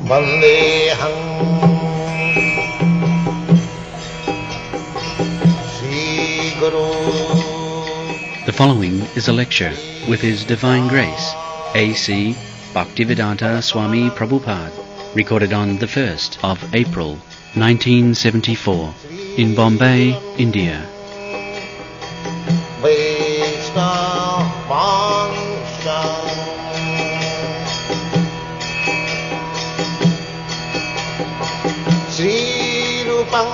Vandeham Sri Guru. The following is a lecture with His Divine Grace, A.C. Bhaktivedanta Swami Prabhupada, recorded on the 1st of April 1974 in Bombay, India. Sri Rupam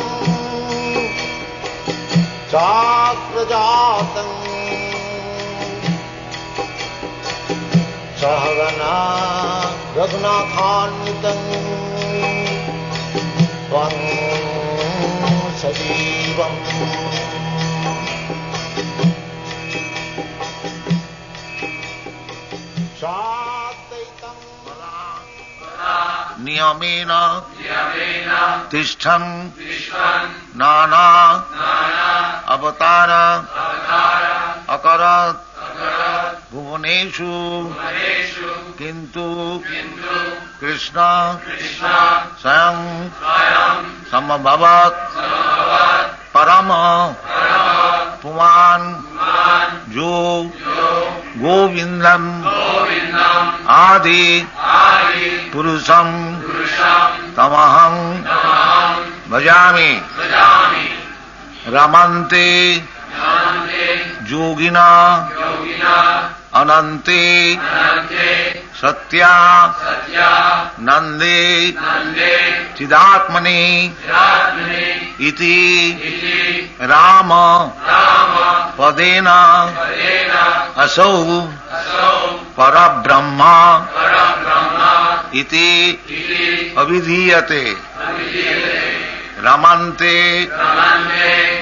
Chakrajatam Sahagana Raghunathanvitam Tvam Sajivam Sataitam Niyamena Tishtham Nana Avatara Akarat Bhuvaneshu Kintu Krishna Sayam Samabhavat Parama Puman Jo Govindam Adi Purusham Tamaham Bhajami Ramante Yogina Anante Satya Nande Chidatmani Iti Rama Padena Asau Parabrahma Iti Abhidhiyate Ramante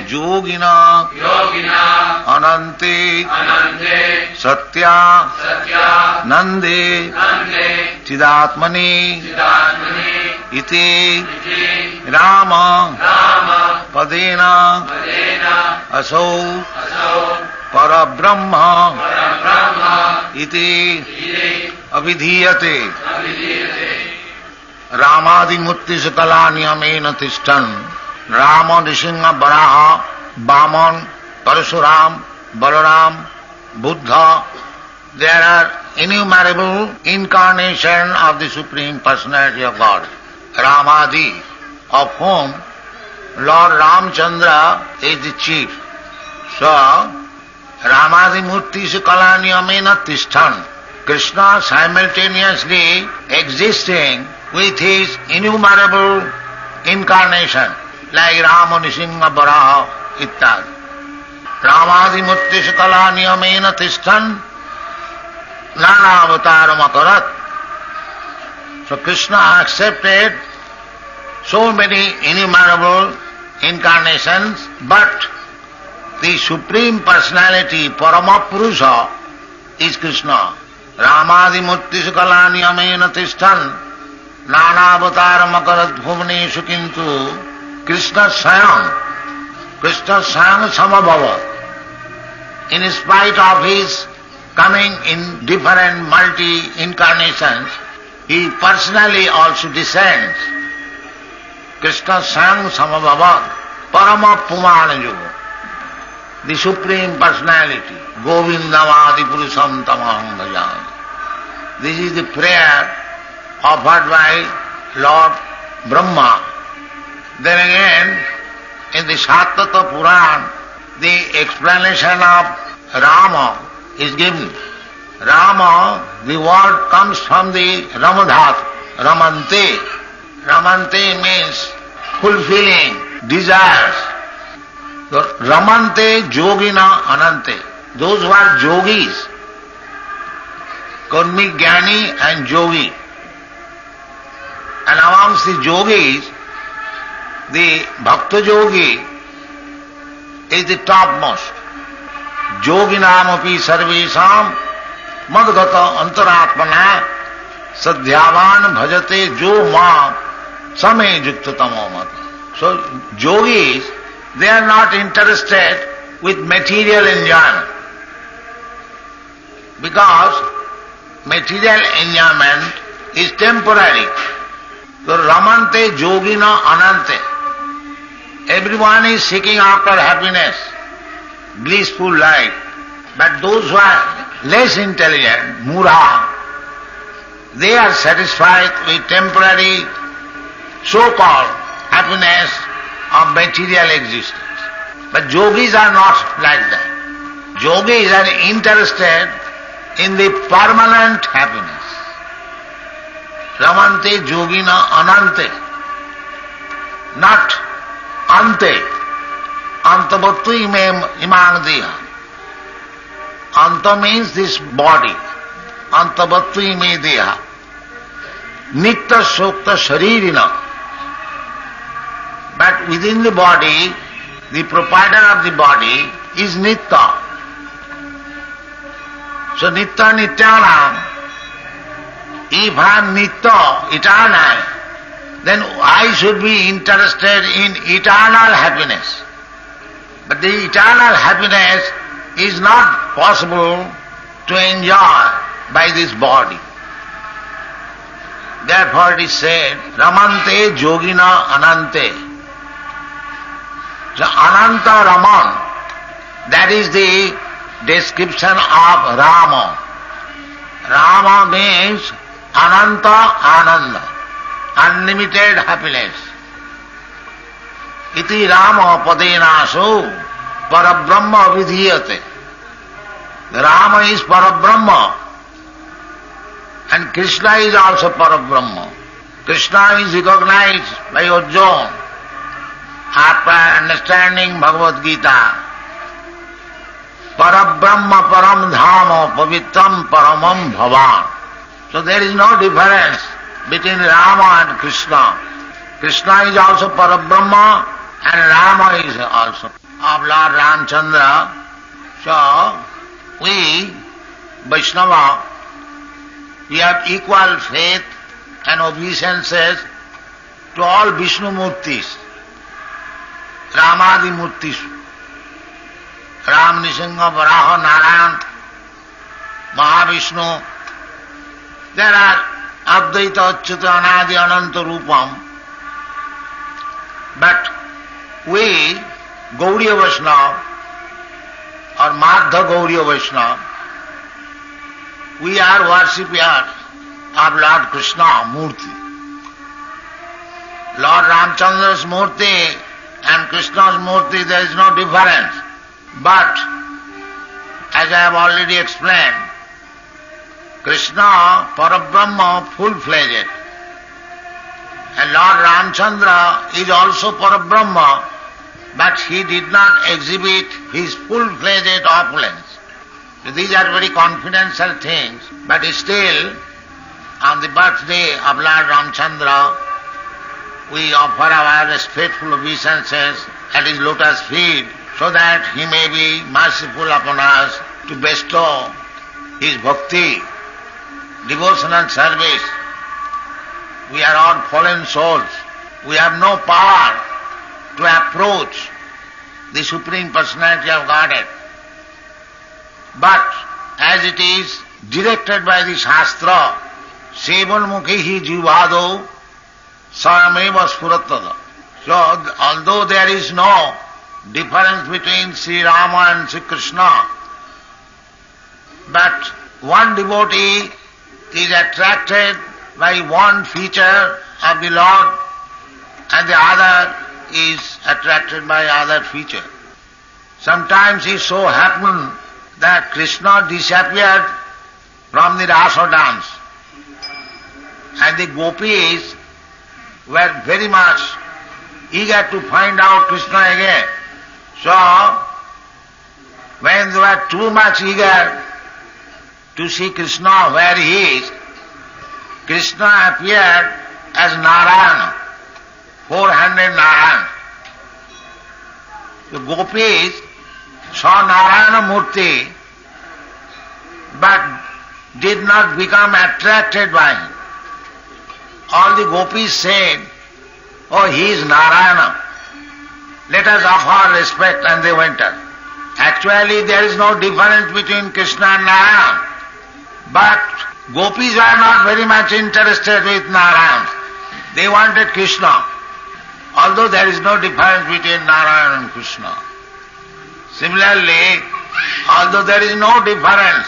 Yogina Anante Satya Nande Chidatmani Iti Rama Padena Asau Parabrahma Iti Abhidhiyate Ramadi Murti Sakala Niyamena Tishtan Rama Nrisingha Varaha Vaman Parasuram Balaram Buddha. There are innumerable incarnations of the Supreme Personality of God. Ramadi, of whom Lord Ramchandra is the chief. So, Ramadi Murti Sakala Niyamena Tishtan, Krishna simultaneously existing with his innumerable incarnation, like Rama, Nrisingha, Varaha, ityad. Ramadi Murti Sakala Niyamena Tishtan Nana Avataram Akarat. So Krishna accepted so many innumerable incarnations, but the Supreme Personality, Paramapurusha, is Krishna. Ramadi Murti Sakala Niyamena Tishtan Nana Avataram Akarat Bhuvaneshu Kintu Krishna Sayam Samabhava. In spite of his coming in different multi-incarnations, he personally also descends. Krishna Sayam Samabhava Parama Pumanayu, the Supreme Personality, Govindamadi Purusham Tamaham Bhajami. This is the prayer offered by Lord Brahma. Then again, in the Sattata Puran, the explanation of Rama is given. Rama, the word comes from the Ramadhat, Ramante. Ramante means fulfilling desires. So, Ramante Yogina Anante. Those who are yogis, Karmi, Jnani and Yogi. And amongst the yogis, the Bhakta Yogi is the topmost. Yoginamapi sarvesham madgata antaratmana sadhyavan bhajate jo ma same yukta tamomata. So yogis, they are not interested with material enjoyment, because material enjoyment is temporary. So Ramante Yogina Anante. Everyone is seeking after happiness, blissful life. But those who are less intelligent, Mura, they are satisfied with temporary so-called happiness of material existence. But yogis are not like that. Yogis are interested in the permanent happiness. Ramante yogina anante, not ante. Antavattu imang diha. Anta means this body. Antavattu ime diha. Nitta sokta sharirina. But within the body, the proprietor of the body is Nitta. So Nitta Nityanam, if I am Nitta, eternal, then I should be interested in eternal happiness. But the eternal happiness is not possible to enjoy by this body. Therefore it is said, Ramante Yogina Anante. So Ananta Raman, that is the description of Rama. Rama means Ananta Ananda, unlimited happiness. Iti Rama Padenaso Parabrahma Vidhiyate. Rama is Parabrahma and Krishna is also Parabrahma. Krishna is recognized by Arjuna after understanding Bhagavad Gita. Parabrahma Param Dhama Pavitram Paramam Bhavan. So there is no difference between Rama and Krishna. Krishna is also Parabrahma and Rama is also of Lord Ramchandra. So we, Vaishnava, we have equal faith and obeisances to all Vishnu Murtis, Ramadi Murtis, Ram, Nisingha, Varaha, Narayan, Mahavishnu. There are Advaita, Achyuta, Anadi, Ananta Rupam. But we, Gauriya Vaishnava, or Madhya Gauriya Vaishnava, we are worshippers of Lord Krishna Murti. Lord Ramchandra's Murti and Krishna's Murti, there is no difference. But, as I have already explained, Krishna, Parabrahma, full-fledged. And Lord Ramchandra is also Parabrahma, but he did not exhibit his full-fledged opulence. These are very confidential things, but still, on the birthday of Lord Ramchandra, we offer our respectful obeisances at his lotus feet, so that he may be merciful upon us to bestow his bhakti, devotional service. We are all fallen souls. We have no power to approach the Supreme Personality of Godhead. But as it is directed by the Shastra, Sevanmukhi Jivado Sarameva Spurattada. So although there is no difference between Sri Rama and Sri Krishna, but one devotee is attracted by one feature of the Lord and the other is attracted by other feature. Sometimes it so happened that Krishna disappeared from the Rasa dance and the gopis were very much eager to find out Krishna again. So, when they were too much eager to see Krishna where he is, Krishna appeared as Narayana, four-handed Narayana. The gopis saw Narayana Murti but did not become attracted by him. All the gopis said, "Oh, he is Narayana. Let us offer respect," and they went up. Actually, there is no difference between Krishna and Narayana. But gopis are not very much interested with Narayana. They wanted Krishna, although there is no difference between Narayana and Krishna. Similarly, although there is no difference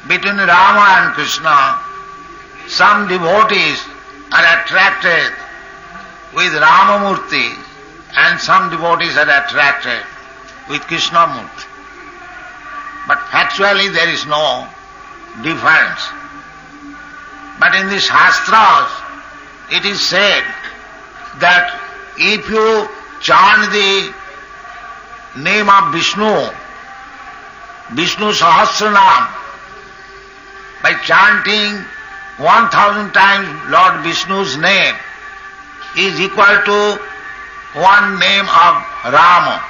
between Rama and Krishna, some devotees are attracted with Ramamurti and some devotees are attracted with Krishnamurti. But factually there is no difference. But in the Shastras it is said that if you chant the name of Vishnu Sahasranam, by chanting 1000 times Lord Vishnu's name is equal to one name of Rama.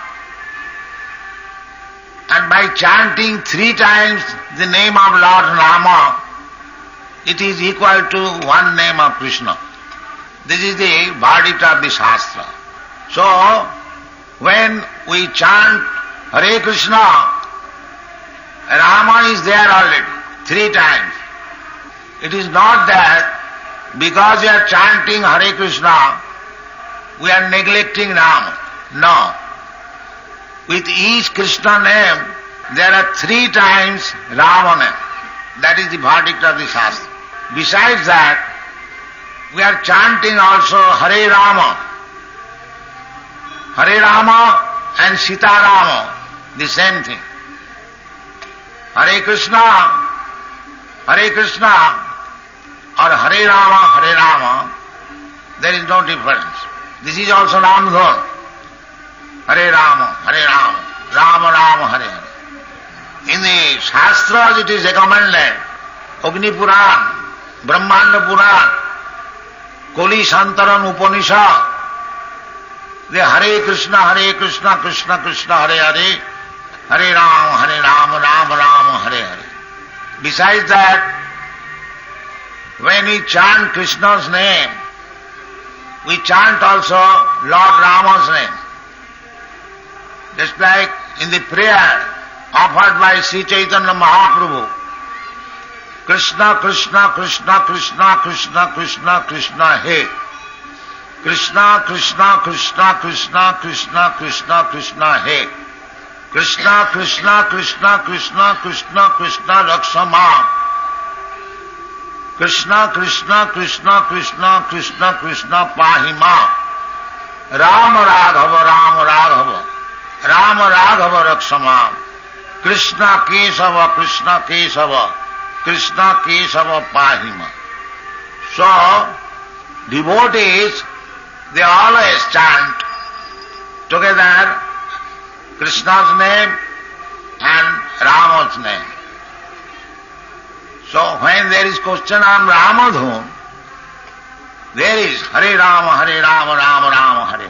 And by chanting 3 times the name of Lord Rama, it is equal to one name of Krishna. This is the verdict of the Shastra. So, when we chant Hare Krishna, Rama is there already 3 times. It is not that because we are chanting Hare Krishna, we are neglecting Rama. No. With each Krishna name, there are 3 times Rama name. That is the verdict of the Shastra. Besides that, we are chanting also Hare Rama. Hare Rama and Sita Rama, the same thing. Hare Krishna or Hare Rama, there is no difference. This is also Ramdhan. Hare Rama, Rama Rama, Hare Hare. In the Shastras it is recommended, Agni Puran, Brahmanda Puran, Koli Santaran Upanishad, the Hare Krishna, Krishna Krishna, Hare Hare, Hare Rama, Rama Rama, Hare Hare. Besides that, when we chant Krishna's name, we chant also Lord Rama's name. Just like in the prayer offered by Sri Chaitanya Mahaprabhu, Krishna, Krishna, Krishna, Krishna, Krishna, Krishna, Krishna, He. Krishna, Krishna, Krishna, Krishna, Krishna, Krishna, Krishna, He. Krishna, Krishna, Krishna, Krishna, Krishna, Krishna, Rakshama. Krishna, Krishna, Krishna, Krishna, Krishna, Krishna, Pahima. Rama Raghava, Rama Raghava. Rama Raghava Rakshama. Krishna Kesava, Krishna Kesava. Krishna Kesava Pahima. So, devotees, they always chant together Krishna's name and Rama's name. So when there is question on Ramadhan, there is Hare Rama, Rama Rama, Hare